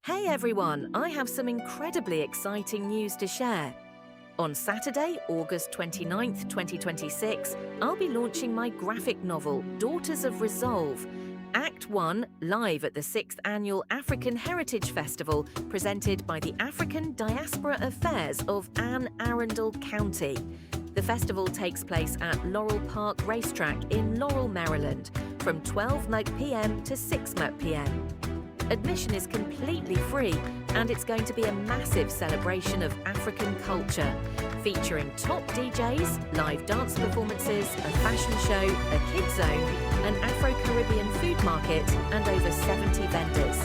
Hey everyone, I have some incredibly exciting news to share. On Saturday, August 29th, 2026, I'll be launching my graphic novel, Daughters of Resolve, Act 1, live at the 6th Annual African Heritage Festival, presented by the African Diaspora Affairs of Anne Arundel County. The festival takes place at Laurel Park Racetrack in Laurel, Maryland, from 12 p.m. to 6 p.m. Admission is completely free, and it's going to be a massive celebration of African culture, featuring top DJs, live dance performances, a fashion show, a kids zone, an Afro-Caribbean food market, and over 70 vendors.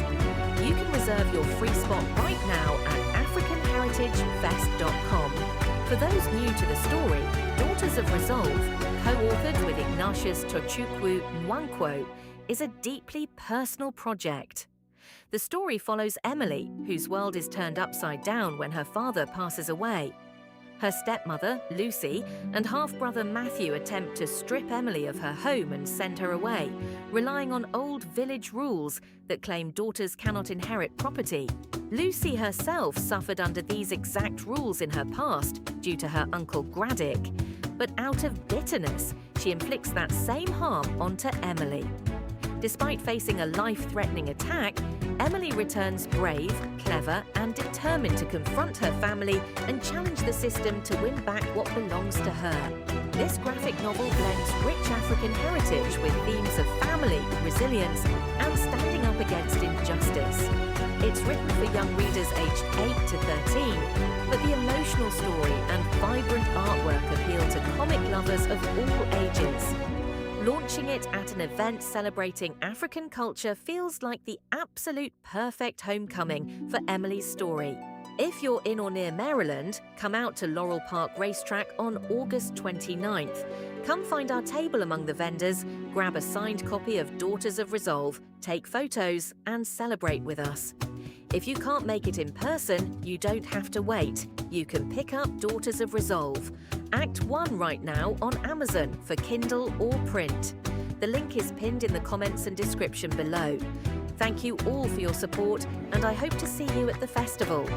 You can reserve your free spot right now at africanheritagefest.com. For those new to the story, Daughters of Resolve, co-authored with Ignatius Tochukwu Nwankwo, is a deeply personal project. The story follows Emily, whose world is turned upside down when her father passes away. Her stepmother, Lucy, and half-brother Matthew attempt to strip Emily of her home and send her away, relying on old village rules that claim daughters cannot inherit property. Lucy herself suffered under these exact rules in her past due to her uncle Graddick, but out of bitterness, she inflicts that same harm onto Emily. Despite facing a life-threatening attack, Emily returns brave, clever, and determined to confront her family and challenge the system to win back what belongs to her. This graphic novel blends rich African heritage with themes of family, resilience, and standing up against injustice. It's written for young readers aged 8 to 13, but the emotional story and vibrant artwork appeal to comic lovers of all ages. Launching it at an event celebrating African culture feels like the absolute perfect homecoming for Emily's story. If you're in or near Maryland, come out to Laurel Park Racetrack on August 29th. Come find our table among the vendors, grab a signed copy of Daughters of Resolve, take photos, and celebrate with us. If you can't make it in person, you don't have to wait. You can pick up Daughters of Resolve, Act 1 right now on Amazon for Kindle or print. The link is pinned in the comments and description below. Thank you all for your support, and I hope to see you at the festival.